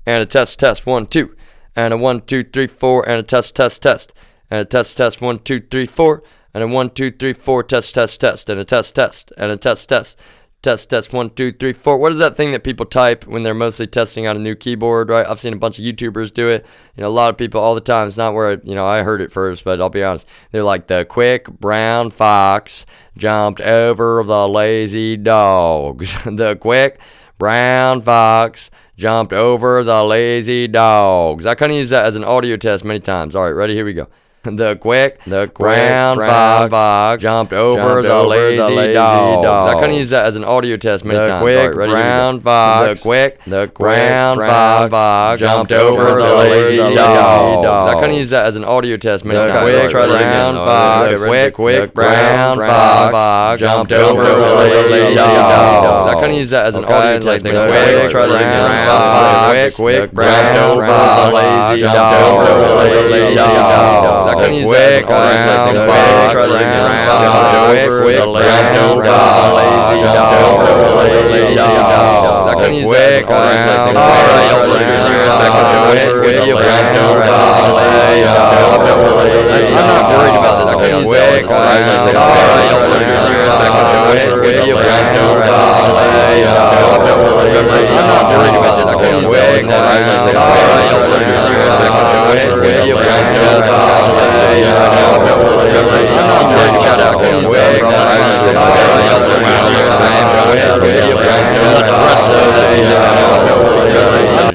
and a test 1 2, and a 1 2 3 4, and a test and a test 1 2 3 4, and a 1 2 3 4 test and a test and a test 1 2 3 4. What is that thing that people type when they're mostly testing out a new keyboard, right? I've seen a bunch of YouTubers do it. A lot of people all the time. It's not where I heard it first, but I'll be honest. They're like, the quick brown fox jumped over the lazy dogs. The quick brown fox jumped over the lazy dogs. I kind of use that as an audio test many times. All right, ready? Here we go. The quick brown fox jumped over the lazy dogs. I kind of use that as an audio test many times. The quick brown fox jumped over the lazy dogs. I kind of use that as an audio test many times. Try that again. The quick brown fox jumped over the lazy dogs. I kind of use that as an audio test. Try that again. Quick brown fox jumped over the lazy dogs. Quick brown fox jumped over the lazy dogs. I can use that. I'm not worried about this. I can use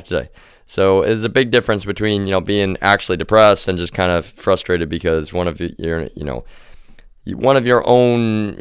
today. So there's a big difference between being actually depressed and just kind of frustrated because one of your own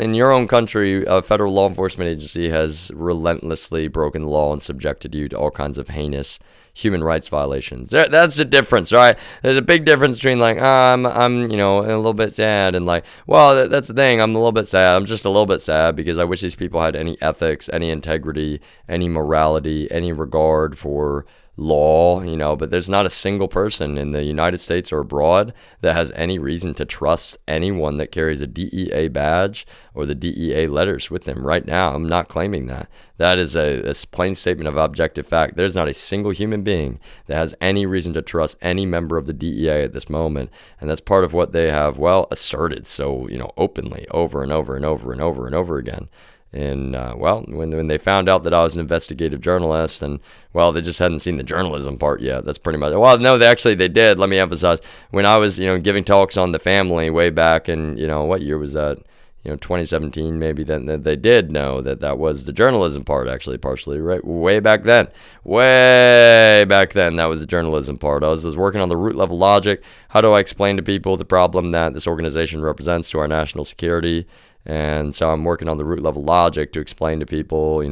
in your own country, a federal law enforcement agency has relentlessly broken the law and subjected you to all kinds of heinous human rights violations. That's the difference, right? There's a big difference between like, I'm a little bit sad, and like, well, that's the thing. I'm a little bit sad. I'm just a little bit sad because I wish these people had any ethics, any integrity, any morality, any regard for law, but there's not a single person in the United States or abroad that has any reason to trust anyone that carries a DEA badge or the DEA letters with them right now. I'm not claiming that. That is a plain statement of objective fact. There's not a single human being that has any reason to trust any member of the DEA at this moment, and that's part of what they have, asserted so, openly over and over and over and over and over again. And, when they found out that I was an investigative journalist and, they just hadn't seen the journalism part yet. That's pretty much, no, they did. Let me emphasize. When I was, giving talks on the family way back in, what year was that? 2017 maybe, then they did know that was the journalism part, actually, partially, right? Way back then, that was the journalism part. I was working on the root level logic. How do I explain to people the problem that this organization represents to our national security? And so I'm working on the root level logic to explain to people,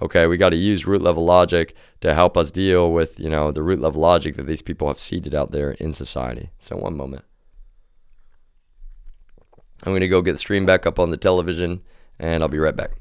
okay, we got to use root level logic to help us deal with, the root level logic that these people have seeded out there in society. So one moment. I'm going to go get the stream back up on the television, and I'll be right back.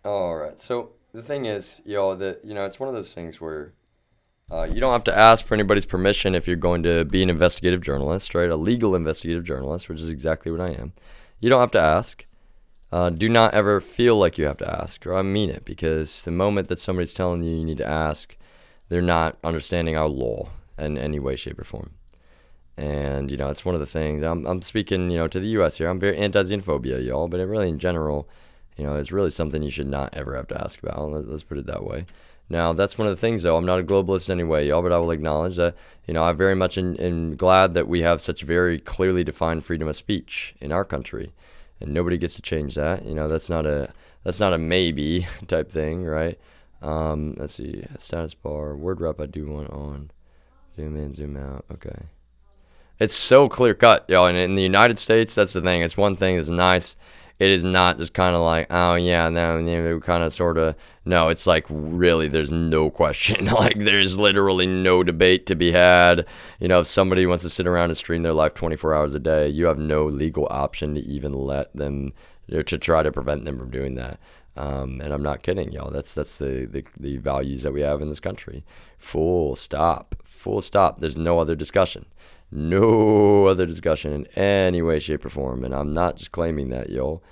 All right. So the thing is, it's one of those things where you don't have to ask for anybody's permission if you're going to be an investigative journalist, right? A legal investigative journalist, which is exactly what I am. You don't have to ask. Do not ever feel like you have to ask, or I mean it, because the moment that somebody's telling you you need to ask, they're not understanding our law in any way, shape, or form. And it's one of the things I'm speaking to the U.S. here. I'm very anti-xenophobia, y'all, but it really in general, it's really something you should not ever have to ask about. Let's put it that way. Now, that's one of the things, though. I'm not a globalist anyway, y'all, but I will acknowledge that, I very much am glad that we have such very clearly defined freedom of speech in our country, and nobody gets to change that. That's not a maybe type thing, right? Let's see, status bar, word rep. I do want on, zoom in, zoom out. Okay, it's so clear cut, y'all. And in the United States, that's the thing. It's one thing that's nice. It is not just kind of like, oh yeah, no, kind of sort of. No, it's like really, there's no question. Like there's literally no debate to be had. If somebody wants to sit around and stream their life 24 hours a day, you have no legal option to even let them, to try to prevent them from doing that. And I'm not kidding, y'all. That's the values that we have in this country. Full stop. Full stop. There's no other discussion. No other discussion in any way, shape, or form. And I'm not just claiming that, y'all.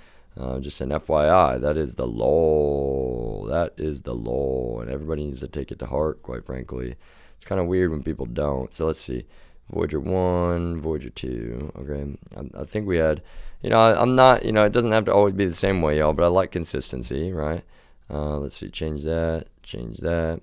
Just an FYI, that is the law. That is the law. And everybody needs to take it to heart, quite frankly. It's kind of weird when people don't. So let's see. Voyager 1, Voyager 2. Okay. I think we had, I'm not, it doesn't have to always be the same way, y'all, but I like consistency, right? Let's see. Change that. Change that.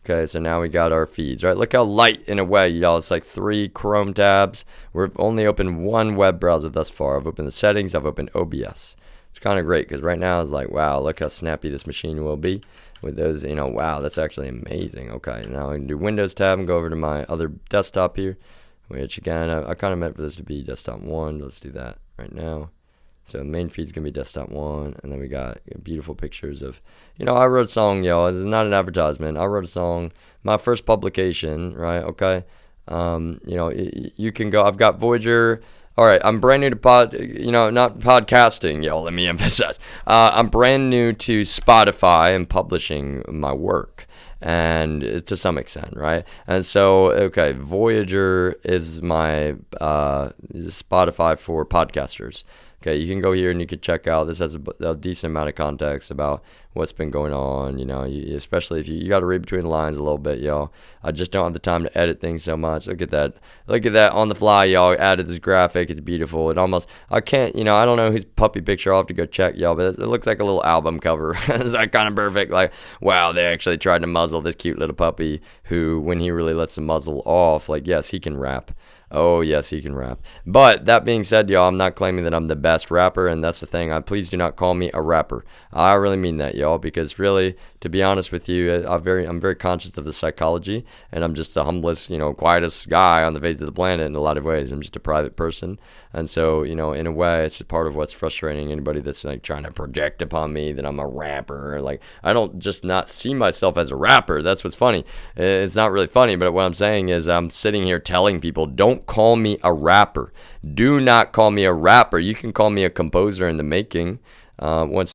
Okay, so now we got our feeds, right? Look how light in a way, y'all. It's like 3 Chrome tabs. We've only opened 1 web browser thus far. I've opened the settings. I've opened OBS. It's kind of great because right now it's like, wow, look how snappy this machine will be with those, wow, that's actually amazing. Okay, now I can do Windows tab and go over to my other desktop here, which again, I kind of meant for this to be desktop 1. Let's do that right now. So the main feed's going to be desktop 1, and then we got beautiful pictures of, I wrote a song, y'all. It's not an advertisement. I wrote a song, my first publication, right? Okay. You can go, I've got Voyager. All right, I'm brand new to not podcasting, y'all, let me emphasize. I'm brand new to Spotify and publishing my work, and to some extent, right? And so, okay, Voyager is my Spotify for podcasters. Okay, you can go here and you can check out. This has a decent amount of context about what's been going on. Especially if you got to read between the lines a little bit, y'all. I just don't have the time to edit things so much. Look at that. Look at that on the fly, y'all. Added this graphic. It's beautiful. It almost, I can't, I don't know whose puppy picture. I'll have to go check, y'all. But it looks like a little album cover. Is that kind of perfect? Like, wow, they actually tried to muzzle this cute little puppy who, when he really lets the muzzle off, like, yes, he can rap. Oh, yes, he can rap. But that being said, y'all, I'm not claiming that I'm the best rapper, and that's the thing. Please do not call me a rapper. I really mean that, y'all, because really, to be honest with you, I'm very conscious of the psychology, and I'm just the humblest, quietest guy on the face of the planet in a lot of ways. I'm just a private person, and so, in a way, it's part of what's frustrating anybody that's like trying to project upon me that I'm a rapper. Like, I don't just not see myself as a rapper. That's what's funny. It's not really funny, but what I'm saying is I'm sitting here telling people, don't call me a rapper. Do not call me a rapper. You can call me a composer in the making. Once